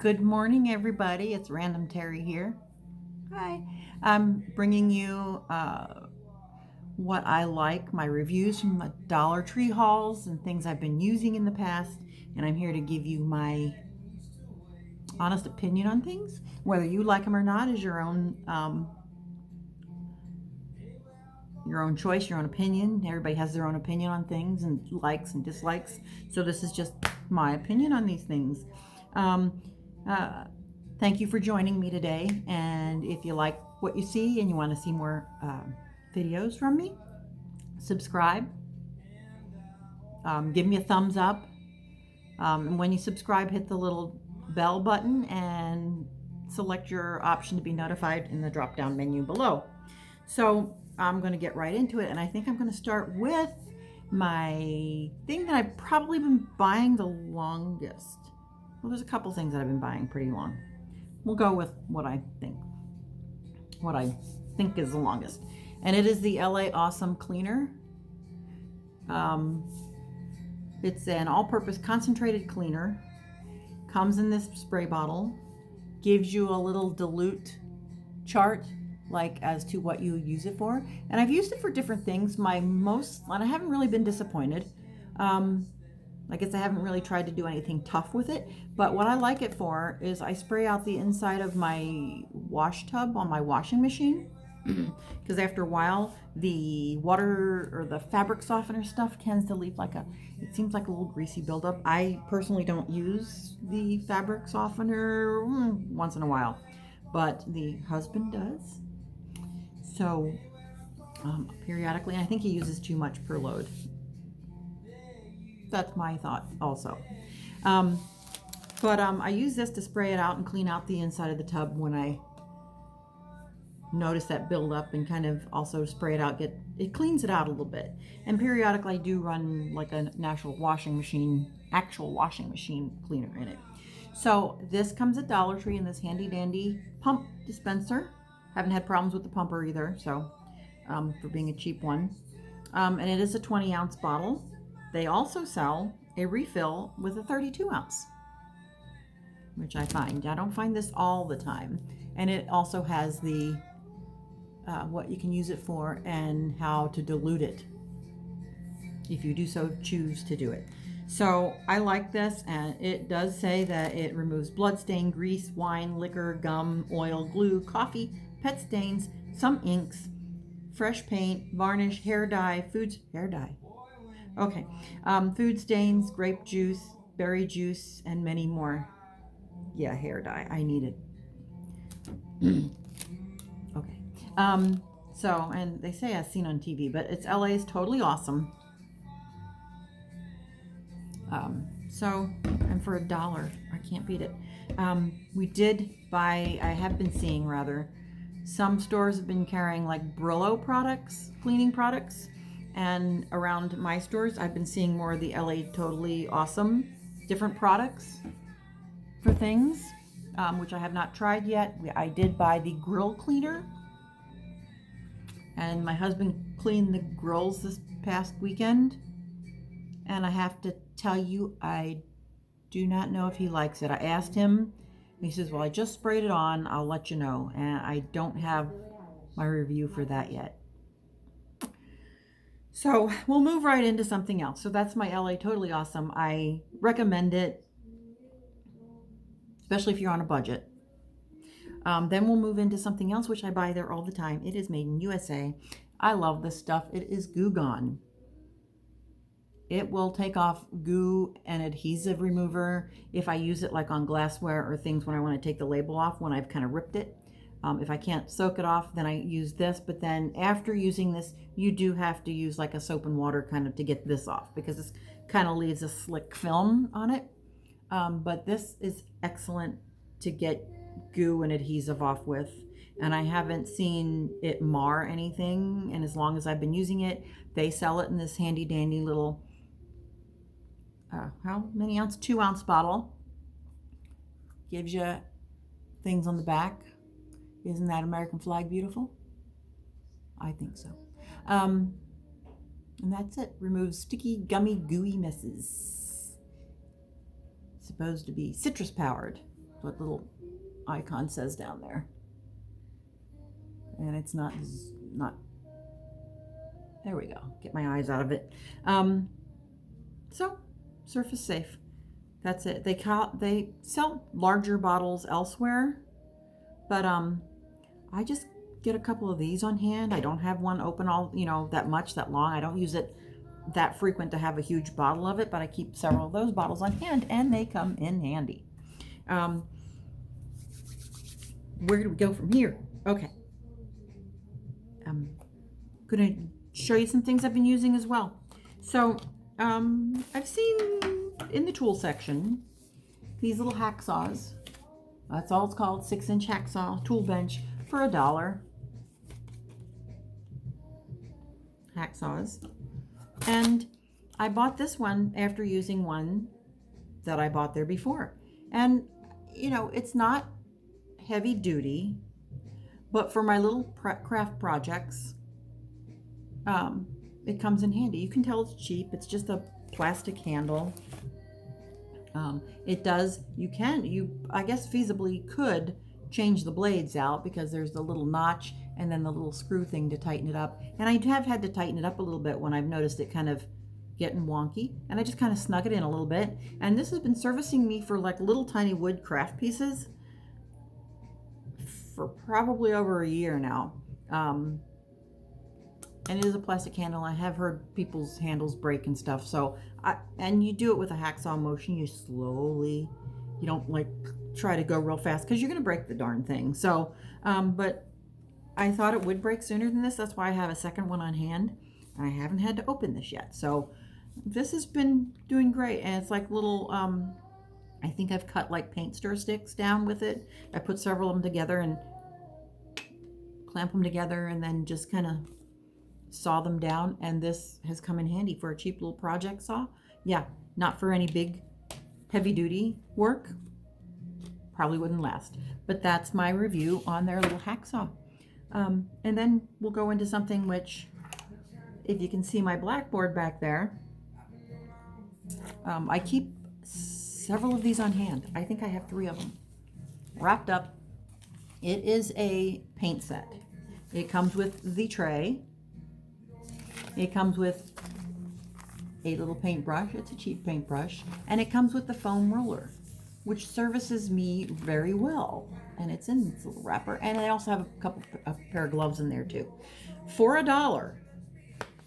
Good morning, everybody. It's Random Terry here. Hi. I'm bringing you what I like, my reviews from the Dollar Tree hauls and things I've been using in the past. And I'm here to give you my honest opinion on things. Whether you like them or not is your own choice, your own opinion. Everybody has their own opinion on things and likes and dislikes. So this is just my opinion on these things. Um, uh, Thank you for joining me today. And if you like what you see and you want to see more videos from me, subscribe. Give me a thumbs up. And when you subscribe, hit the little bell button and select your option to be notified in the drop down menu below. So I'm going to get right into it. And I think I'm going to start with my thing that I've probably been buying the longest. Well, there's a couple things that I've been buying pretty long. We'll go with what I think is the longest. And it is the LA Awesome Cleaner. It's an all-purpose concentrated cleaner. Comes in this spray bottle. Gives you a little dilute chart like as to what you use it for. And I've used it for different things. And I haven't really been disappointed. I guess I haven't really tried to do anything tough with it, but what I like it for is I spray out the inside of my wash tub on my washing machine, because after a while the water or the fabric softener stuff tends to leave it seems like a little greasy buildup. I personally don't use the fabric softener once in a while, but the husband does. So periodically, I think he uses too much per load. That's my thought also. But I use this to spray it out and clean out the inside of the tub when I notice that build up, and kind of also spray it out. It cleans it out a little bit. And periodically I do run like an actual washing machine cleaner in it. So this comes at Dollar Tree in this handy dandy pump dispenser. Haven't had problems with the pumper either, so for being a cheap one. And it is a 20-ounce bottle. They also sell a refill with a 32 ounce, which I don't find this all the time. And it also has the what you can use it for and how to dilute it if you do so choose to do it. So I like this, and it does say that it removes blood stain, grease, wine, liquor, gum, oil, glue, coffee, pet stains, some inks, fresh paint, varnish, hair dye, food stains, grape juice, berry juice, and many more. Yeah, hair dye. I need it. Okay. And they say as seen on TV, but it's LA's Totally Awesome. And for $1, I can't beat it. I have been seeing rather, some stores have been carrying like Brillo products, cleaning products. And around my stores, I've been seeing more of the LA Totally Awesome different products for things, which I have not tried yet. I did buy the grill cleaner, and my husband cleaned the grills this past weekend. And I have to tell you, I do not know if he likes it. I asked him, and he says, well, I just sprayed it on. I'll let you know. And I don't have my review for that yet. So we'll move right into something else. So that's my LA Totally Awesome. I recommend it, especially if you're on a budget. Then we'll move into something else, which I buy there all the time. It is made in USA. I love this stuff. It is Goo Gone. It will take off goo and adhesive remover if I use it like on glassware or things when I want to take the label off when I've kind of ripped it. If I can't soak it off, then I use this. But then after using this, you do have to use like a soap and water kind of to get this off, because this kind of leaves a slick film on it. But this is excellent to get goo and adhesive off with. And I haven't seen it mar anything. And as long as I've been using it, they sell it in this handy dandy little, how many ounce? 2-ounce bottle. Gives you things on the back. Isn't that American flag beautiful? I think so. And that's it. Removes sticky, gummy, gooey messes. Supposed to be citrus powered. what little icon says down there. And it's not, there we go. Get my eyes out of it. So, surface safe. That's it. They sell larger bottles elsewhere, but I just get a couple of these on hand. I don't have one open all, that long. I don't use it that frequent to have a huge bottle of it, but I keep several of those bottles on hand, and they come in handy. Where do we go from here? Okay. I'm gonna show you some things I've been using as well. So I've seen in the tool section these little hacksaws. That's all it's called, 6-inch hacksaw tool bench for $1. Hacksaws. And I bought this one after using one that I bought there before. And it's not heavy duty, but for my little craft projects, it comes in handy. You can tell it's cheap. It's just a plastic handle. It does, I guess feasibly could change the blades out, because there's the little notch and then the little screw thing to tighten it up. And I have had to tighten it up a little bit when I've noticed it kind of getting wonky, and I just kind of snug it in a little bit. And this has been servicing me for like little tiny wood craft pieces for probably over a year now. And it is a plastic handle. I have heard people's handles break and stuff. So, and you do it with a hacksaw motion. You slowly, you don't like try to go real fast, because you're going to break the darn thing. So, but I thought it would break sooner than this. That's why I have a second one on hand. I haven't had to open this yet. So this has been doing great. And it's like little, I think I've cut like paint stir sticks down with it. I put several of them together and clamp them together, and then just kind of saw them down. And this has come in handy for a cheap little project saw. Yeah, not for any big heavy duty work. Probably wouldn't last. But that's my review on their little hacksaw. And then we'll go into something which, if you can see my blackboard back there, I keep several of these on hand. I think I have 3 of them wrapped up. It is a paint set. It comes with the tray. It comes with a little paintbrush. It's a cheap paintbrush. And it comes with the foam roller, which services me very well. And it's in this little wrapper. And I also have a pair of gloves in there too. For $1,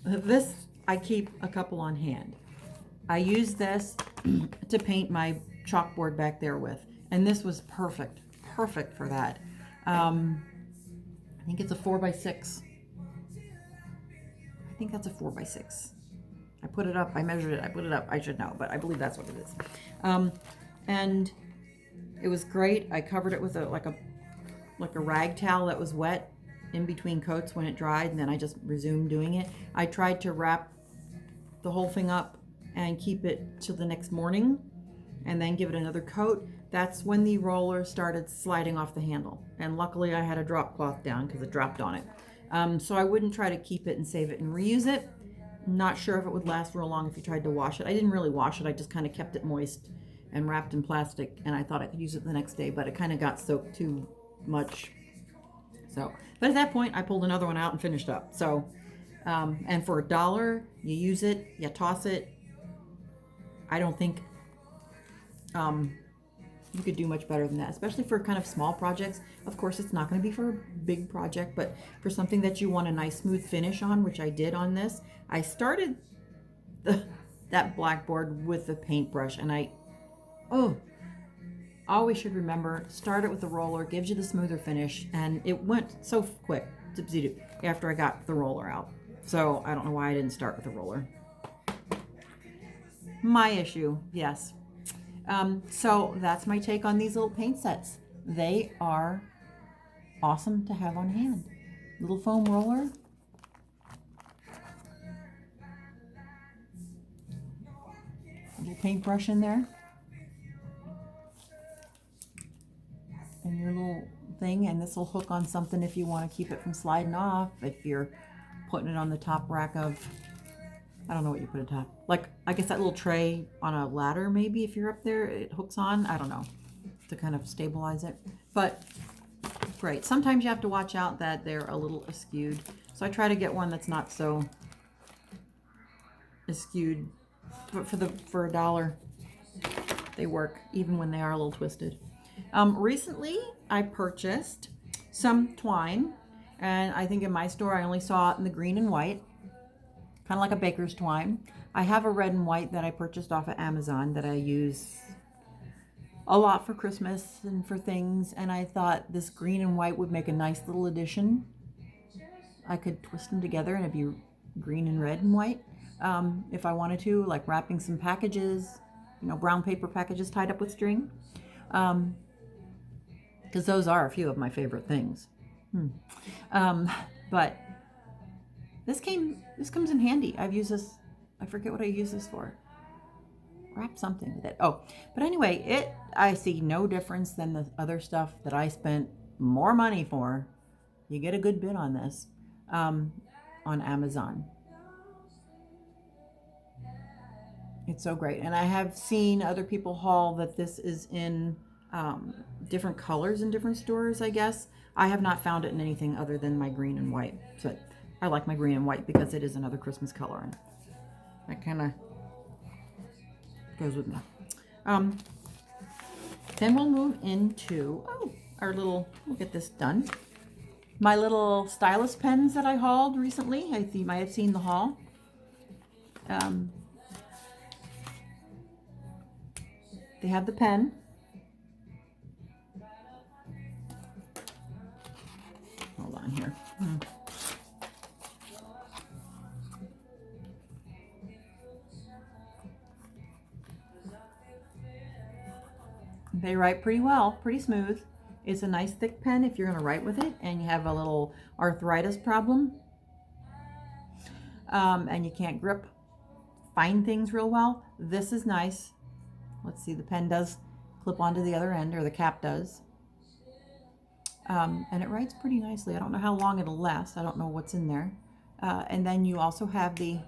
this I keep a couple on hand. I use this to paint my chalkboard back there with. And this was perfect for that. I think it's a 4x6. I think that's a 4x6. I put it up, I measured it, I put it up. I should know, but I believe that's what it is. And it was great. I covered it with a rag towel that was wet in between coats when it dried, and then I just resumed doing it. I tried to wrap the whole thing up and keep it till the next morning, and then give it another coat. That's when the roller started sliding off the handle, and luckily I had a drop cloth down because it dropped on it. So I wouldn't try to keep it and save it and reuse it. Not sure if it would last real long if you tried to wash it. I didn't really wash it. I just kind of kept it moist and wrapped in plastic, and I thought I could use it the next day, but it kind of got soaked too much. So, but at that point I pulled another one out and finished up. So, and for $1, you use it, you toss it. I don't think you could do much better than that, especially for kind of small projects. Of course, it's not going to be for a big project, but for something that you want a nice smooth finish on, which I did on this. I started that blackboard with the paintbrush, and I always should remember, start it with the roller, gives you the smoother finish, and it went so quick after I got the roller out. So I don't know why I didn't start with the roller. My issue, yes. So that's my take on these little paint sets. They are awesome to have on hand. Little foam roller. A little paintbrush in there. And your little thing, and this will hook on something if you want to keep it from sliding off, if you're putting it on the top rack of, I don't know what you put on top. Like, I guess that little tray on a ladder, maybe, if you're up there, it hooks on. I don't know. to kind of stabilize it. But great. Sometimes you have to watch out that they're a little askewed. So I try to get one that's not so askewed. But for $1, they work even when they are a little twisted. Recently, I purchased some twine, and I think in my store I only saw it in the green and white, kind of like a baker's twine. I have a red and white that I purchased off of Amazon that I use a lot for Christmas and for things, and I thought this green and white would make a nice little addition. I could twist them together and it'd be green and red and white if I wanted to, like wrapping some packages, brown paper packages tied up with string, because those are a few of my favorite things. But this comes in handy. I've used this, I forget what I use this for. Wrap something with it. Oh, but anyway, I see no difference than the other stuff that I spent more money for. You get a good bid on this on Amazon. It's so great. And I have seen other people haul that this is in different colors in different stores, I guess. I have not found it in anything other than my green and white. So I like my green and white because it is another Christmas color, and that kind of goes with me. Then we'll move into our little, we'll get this done. My little Stylus pens that I hauled recently. You might have seen the haul. They have the pen. Hold on here. They write pretty well, pretty smooth. It's a nice thick pen if you're going to write with it and you have a little arthritis problem and you can't grip fine things real well. This is nice. Let's see, the pen does clip onto the other end, or the cap does. And it writes pretty nicely. I don't know how long it'll last. I don't know what's in there. And then you also have the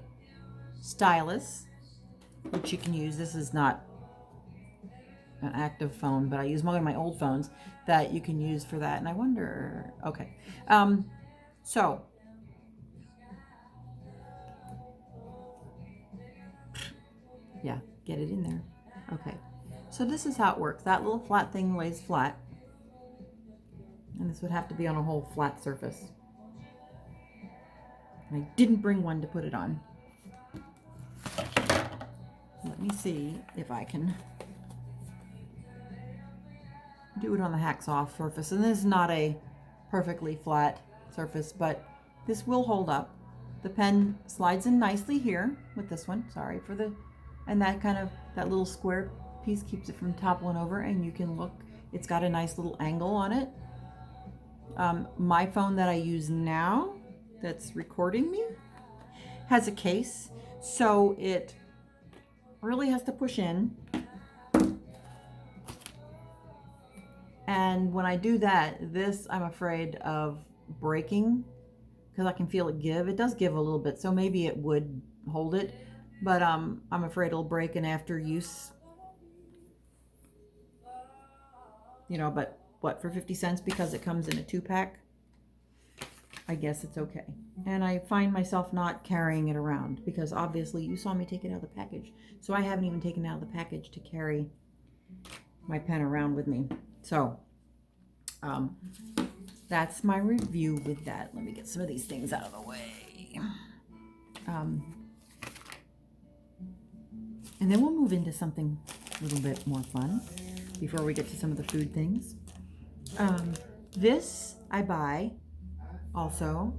Stylus, which you can use. This is not an active phone, but I use one of my old phones that you can use for that. And I wonder, okay. So yeah, get it in there. Okay. So this is how it works. That little flat thing lays flat. And this would have to be on a whole flat surface. And I didn't bring one to put it on. Let me see if I can do it on the hacksaw surface. And this is not a perfectly flat surface, but this will hold up. The pen slides in nicely here with this one. Sorry for the, and that little square piece keeps it from toppling over, and you can look, it's got a nice little angle on it. My phone that I use now that's recording me has a case, so it really has to push in. And when I do that, this I'm afraid of breaking because I can feel it give. It does give a little bit, so maybe it would hold it, but I'm afraid it'll break in after use. But what, for 50 cents because it comes in a 2-pack? I guess it's okay. And I find myself not carrying it around because obviously you saw me take it out of the package. So I haven't even taken it out of the package to carry my pen around with me. So that's my review with that. Let me get some of these things out of the way. And then we'll move into something a little bit more fun before we get to some of the food things. This I buy also.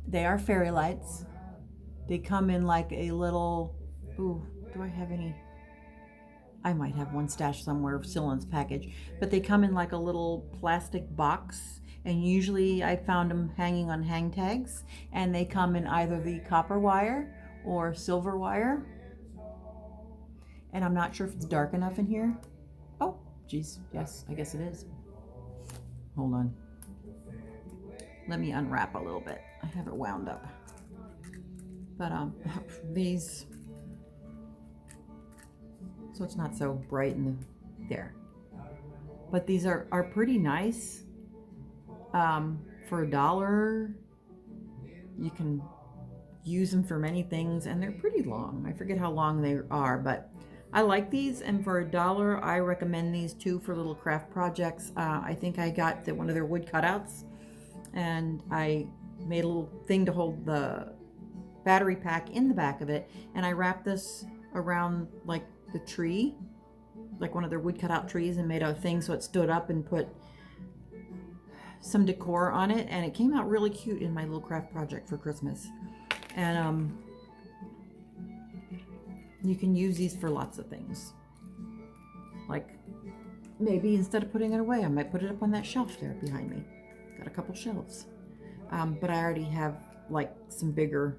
They are fairy lights. They come in like a little, ooh, do I have any? I might have one stashed somewhere still in its package, but they come in like a little plastic box, and usually I found them hanging on hang tags, and they come in either the copper wire or silver wire. And I'm not sure if it's dark enough in here. Oh, geez, yes, I guess it is. Hold on. Let me unwrap a little bit. I have it wound up. But these, so it's not so bright in the, there. but these are pretty nice. For $1, you can use them for many things, and they're pretty long. I forget how long they are, but I like these, and for $1, I recommend these too for little craft projects. I think I got one of their wood cutouts, and I made a little thing to hold the battery pack in the back of it, and I wrapped this around like the tree, like one of their wood cutout trees, and made a thing so it stood up, and put some decor on it, and it came out really cute in my little craft project for Christmas. And you can use these for lots of things. Like maybe instead of putting it away, I might put it up on that shelf there behind me. Got a couple shelves. But I already have like some bigger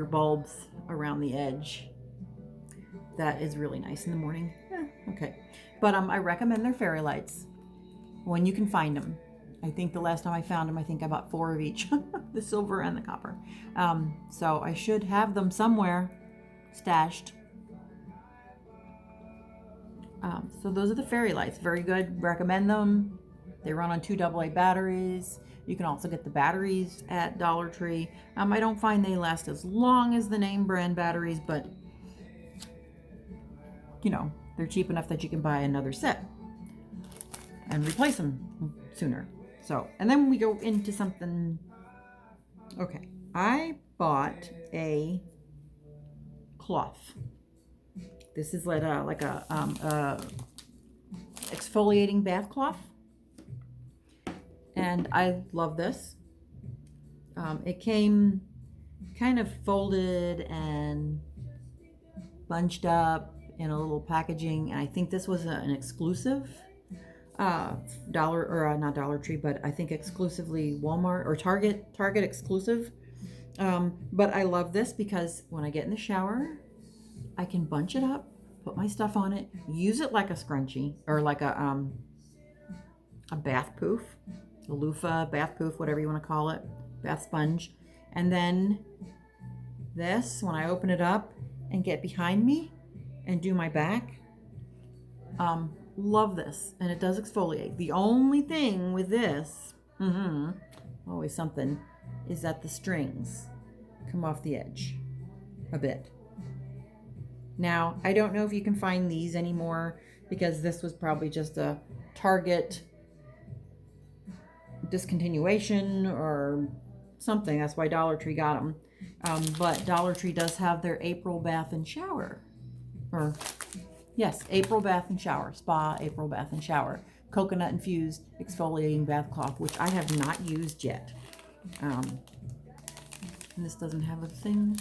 bulbs around the edge. That is really nice in the morning. Okay. But I recommend their fairy lights when you can find them. I think the last time I found them, I think I bought 4 of each, the silver and the copper. So I should have them somewhere stashed. So those are the fairy lights. Very good. Recommend them. They run on 2 AA batteries. You can also get the batteries at Dollar Tree. I don't find they last as long as the name brand batteries, but you know, they're cheap enough that you can buy another set and replace them sooner. So, and then we go into something. Okay, I bought a cloth. This is like a exfoliating bath cloth, and I love this. It came kind of folded and bunched up in a little packaging, and I think this was an exclusive not Dollar Tree, but I think exclusively Walmart or Target exclusive. But I love this because when I get in the shower, I can bunch it up, put my stuff on it, use it like a scrunchie or like a bath poof, a loofah, bath poof, whatever you want to call it, bath sponge. And then this, when I open it up and get behind me and do my back, love this. And it does exfoliate. The only thing with this, always something, is that the strings come off the edge a bit. Now, I don't know if you can find these anymore because this was probably just a Target discontinuation or something. That's why Dollar Tree got them. But Dollar Tree does have their April bath and shower. Or, yes, April bath and shower. Spa April bath and shower. Coconut infused exfoliating bath cloth, which I have not used yet. And this doesn't have a thing.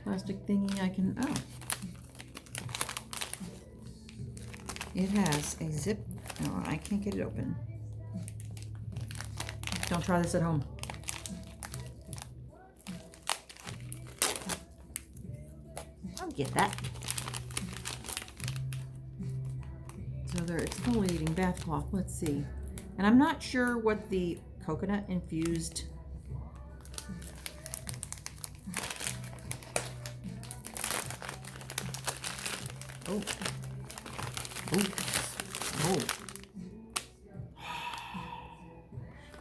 Plastic thingy I can, it has a zip. No, I can't get it open. Don't try this at home. I'll get that. So they're exfoliating bath cloth. Let's see. And I'm not sure what the coconut infused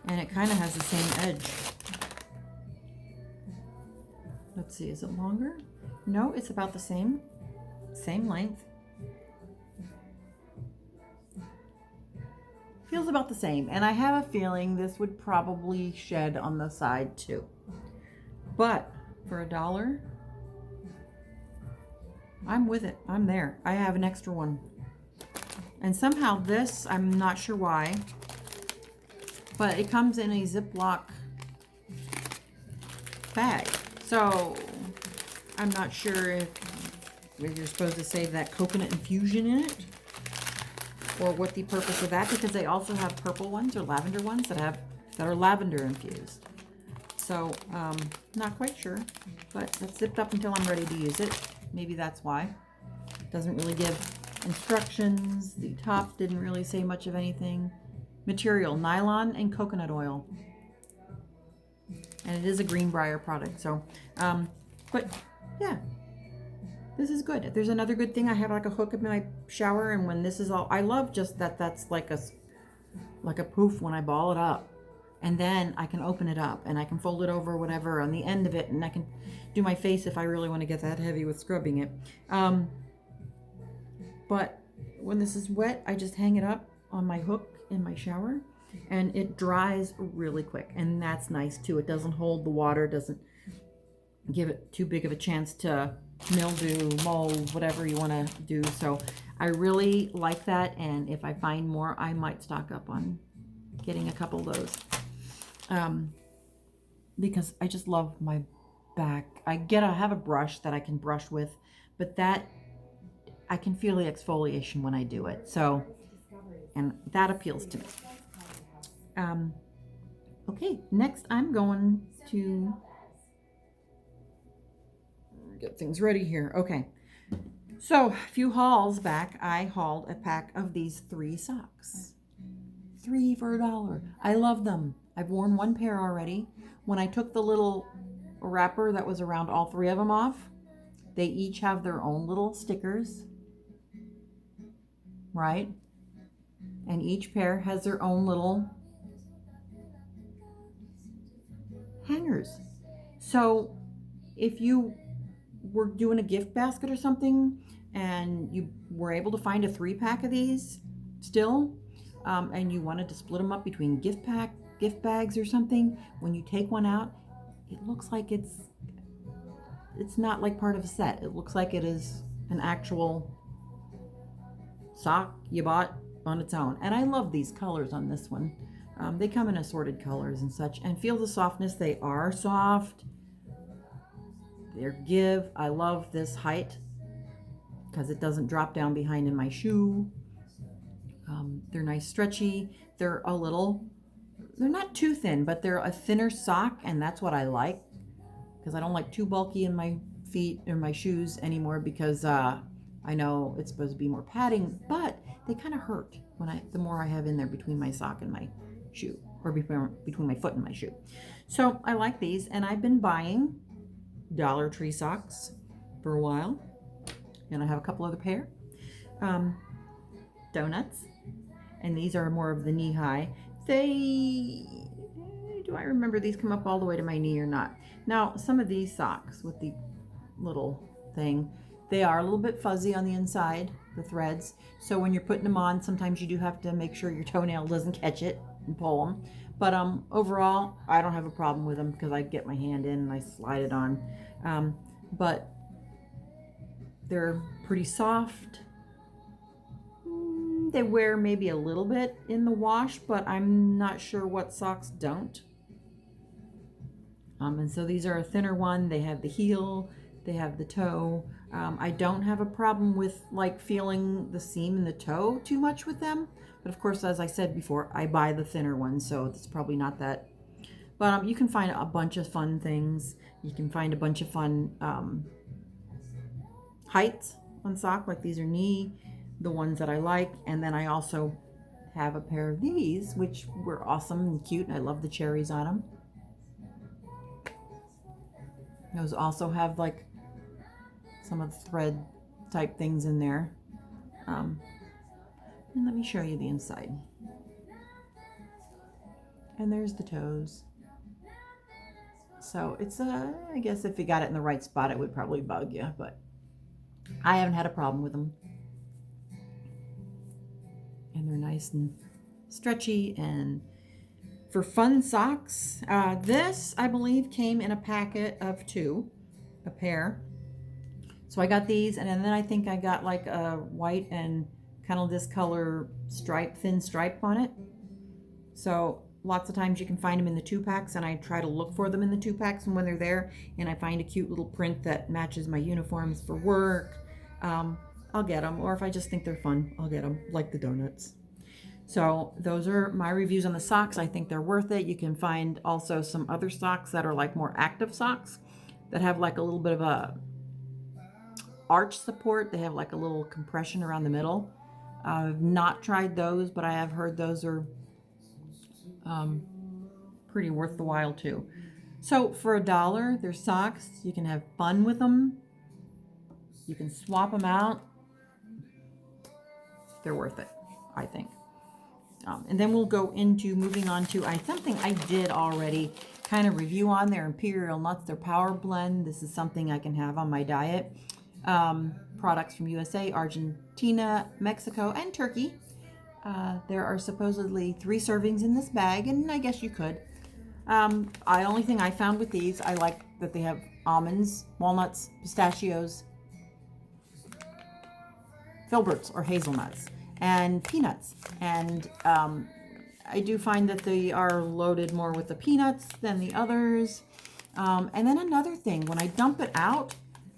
and it kind of has the same edge. Let's see, is it longer? No, it's about the same length. Feels about the same, and I have a feeling this would probably shed on the side too. But for $1, I'm with it. I'm there. I have an extra one. And somehow this, I'm not sure why, but it comes in a Ziploc bag. So I'm not sure if you're supposed to save that coconut infusion in it or what the purpose of that, because they also have purple ones or lavender ones that are lavender infused. So not quite sure, but it's zipped up until I'm ready to use it. Maybe that's why. It doesn't really give instructions. The top didn't really say much of anything. Material, nylon and coconut oil. And it is a Greenbrier product. So, but yeah, This is good. There's another good thing. I have like a hook in my shower, and when this is all, I love just that's like a poof when I ball it up. And then I can open it up and I can fold it over whatever on the end of it, and I can do my face if I really want to get that heavy with scrubbing it. But when this is wet, I just hang it up on my hook in my shower and it dries really quick. And that's nice too. It doesn't hold the water, doesn't give it too big of a chance to mildew, mold, whatever you want to do. So I really like that. And if I find more, I might stock up on getting a couple of those. Because I just love my back. I have a brush that I can brush with, but that I can feel the exfoliation when I do it. So, and that appeals to me. Okay, next I'm going to get things ready here. Okay, so a few hauls back, I hauled a pack of these 3 socks. 3 for $1. I love them. I've worn 1 pair already. When I took the little wrapper that was around all 3 of them off, they each have their own little stickers, right? And each pair has their own little hangers. So if you were doing a gift basket or something and you were able to find a 3-pack of these still, and you wanted to split them up between gift bags or something, when you take one out, it looks like it's not like part of a set. It looks like it is an actual sock you bought on its own. And I love these colors on this one. They come in assorted colors and such, and feel the softness. They are soft. They're give. I love this height because it doesn't drop down behind in my shoe. They're nice, stretchy. They're not too thin, but they're a thinner sock, and that's what I like, because I don't like too bulky in my feet or my shoes anymore, because I know it's supposed to be more padding, but they kind of hurt the more I have in there between my sock and my shoe, or between my foot and my shoe. So I like these, and I've been buying Dollar Tree socks for a while, and I have a couple other pair. Donuts, and these are more of the knee high. Do I remember these come up all the way to my knee or not? Now, some of these socks with the little thing, they are a little bit fuzzy on the inside, the threads. So when you're putting them on, sometimes you do have to make sure your toenail doesn't catch it and pull them. But overall, I don't have a problem with them because I get my hand in and I slide it on. But they're pretty soft. They wear maybe a little bit in the wash, but I'm not sure what socks don't. And so these are a thinner one. They have the heel, they have the toe. I don't have a problem with like feeling the seam in the toe too much with them. But of course, as I said before, I buy the thinner one, so it's probably not that. But you can find a bunch of fun things. You can find a bunch of fun heights on sock, like these are knee, the ones that I like. And then I also have a pair of these, which were awesome and cute, and I love the cherries on them. Those also have like some of the thread type things in there. And let me show you the inside. And there's the toes. So it's I guess if you got it in the right spot, it would probably bug you, but I haven't had a problem with them. And they're nice and stretchy and for fun socks. This, I believe, came in a packet of 2, a pair. So I got these, and then I think I got like a white and kind of this color stripe, thin stripe on it. So lots of times you can find them in the 2-packs, and I try to look for them in the 2-packs, and when they're there and I find a cute little print that matches my uniforms for work, I'll get them. Or if I just think they're fun, I'll get them, like the donuts. So those are my reviews on the socks. I think they're worth it. You can find also some other socks that are like more active socks that have like a little bit of a arch support. They have like a little compression around the middle. I've not tried those, but I have heard those are pretty worth the while too. So for $1, they're socks. You can have fun with them. You can swap them out. They're worth it, I think. And then we'll go into moving on to something I did already kind of review on their Imperial Nuts, their Power Blend. This is something I can have on my diet. Products from USA, Argentina, Mexico, and Turkey. There are supposedly 3 servings in this bag, and I guess you could. Only thing I found with these, I like that they have almonds, walnuts, pistachios, filberts or hazelnuts, and peanuts. And I do find that they are loaded more with the peanuts than the others. And then another thing, when I dump it out,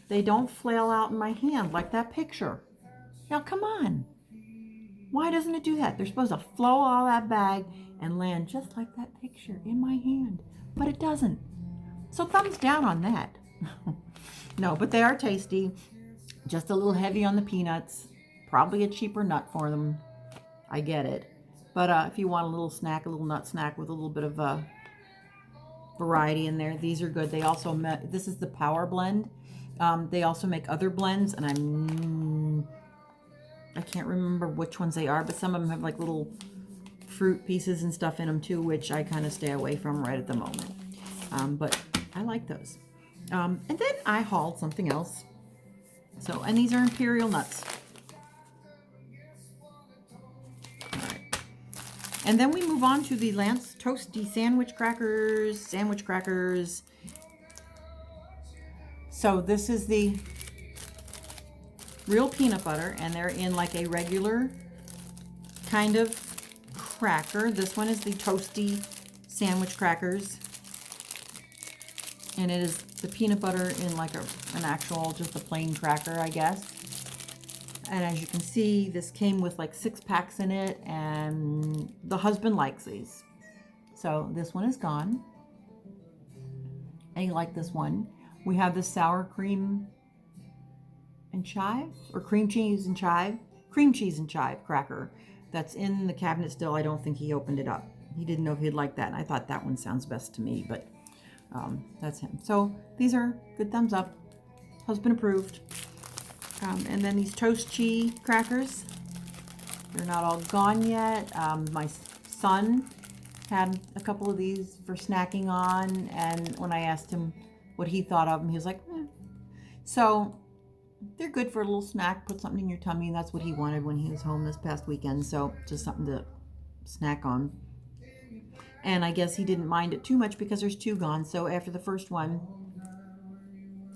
they don't flail out in my hand like that picture. Now, come on. Why doesn't it do that? They're supposed to flow out of that bag and land just like that picture in my hand, but it doesn't. So thumbs down on that. No, but they are tasty. Just a little heavy on the peanuts. Probably a cheaper nut for them. I get it. But if you want a little snack, a little nut snack with a little bit of variety in there, these are good. They also this is the Power Blend. They also make other blends, and I can't remember which ones they are, but some of them have like little fruit pieces and stuff in them too, which I kind of stay away from right at the moment. But I like those. And then I hauled something else. So, and these are Imperial Nuts. All right. And then we move on to the Lance Toasty Sandwich Crackers. So this is the real peanut butter, and they're in like a regular kind of cracker. This one is the Toasty Sandwich Crackers, and it is the peanut butter in like an actual, just a plain cracker, I guess. And as you can see, this came with like 6 packs in it, and the husband likes these. So this one is gone. I like this one. We have the sour cream and chive, or cream cheese and chive cracker that's in the cabinet still. I don't think he opened it up. He didn't know if he'd like that, and I thought that one sounds best to me, but that's him. So these are good, thumbs up, husband approved. And then these Toast Cheese crackers, they're not all gone yet. My son had a couple of these for snacking on, and when I asked him what he thought of them, he was like, eh. So they're good for a little snack, put something in your tummy, and that's what he wanted when he was home this past weekend. So just something to snack on. And I guess he didn't mind it too much because there's 2 gone. So after the first one,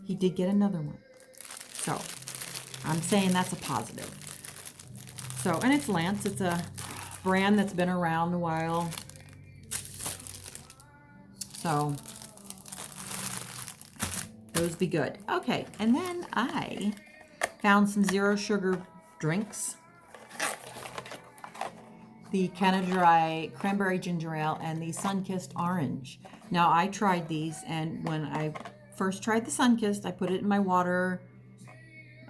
he did get another one. So I'm saying that's a positive. So, and it's Lance. It's a brand that's been around a while. So those be good. Okay, and then I found some 0 sugar drinks. The Canada Dry Cranberry Ginger Ale and the Sun-Kissed Orange. Now, I tried these, and when I first tried the Sun-Kissed, I put it in my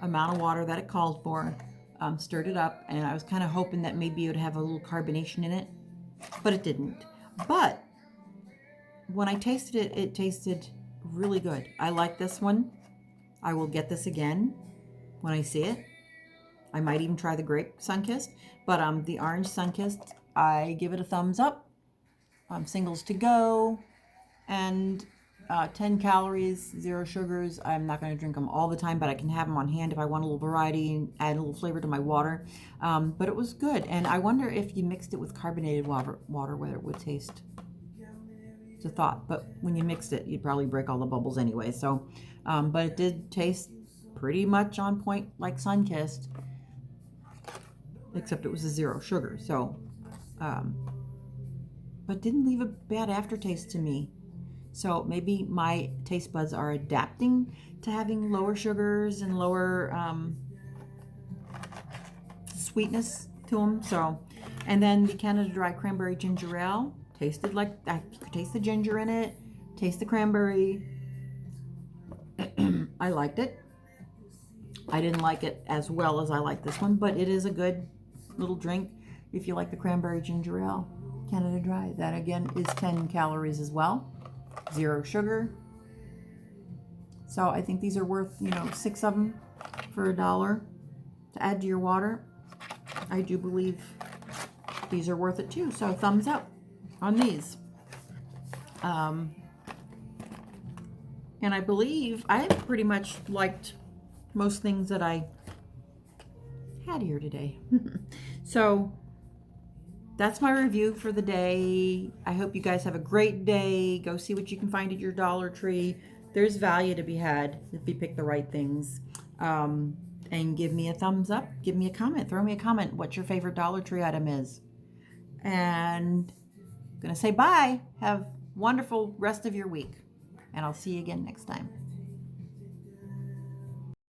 amount of water that it called for, stirred it up, and I was kind of hoping that maybe it would have a little carbonation in it, but it didn't. But when I tasted it, it tasted really good. I like this one. I will get this again when I see it. I might even try the grape Sun-Kissed, but the orange Sun-Kissed, I give it a thumbs up. Singles to go, and 10 calories, 0 sugars. I'm not going to drink them all the time, but I can have them on hand if I want a little variety and add a little flavor to my water. But it was good, and I wonder if you mixed it with carbonated water whether it would taste. It's a thought, but when you mixed it, you'd probably break all the bubbles anyway. So, but it did taste pretty much on point like Sun-Kissed, except it was a 0 sugar. So, but didn't leave a bad aftertaste to me. So maybe my taste buds are adapting to having lower sugars and lower sweetness to them. So, and then the Canada Dry Cranberry Ginger Ale tasted like, I could taste the ginger in it, taste the cranberry. I liked it. I didn't like it as well as I like this one, but it is a good little drink if you like the Cranberry Ginger Ale. Canada Dry, that again is 10 calories as well, 0 sugar. So I think these are worth, 6 of them for $1 to add to your water, I do believe these are worth it too. So thumbs up on these. And I believe I pretty much liked most things that I had here today. So that's my review for the day. I hope you guys have a great day. Go see what you can find at your Dollar Tree. There's value to be had if you pick the right things. And give me a thumbs up. Give me a comment. Throw me a comment what your favorite Dollar Tree item is. And I'm going to say bye. Have a wonderful rest of your week. And I'll see you again next time.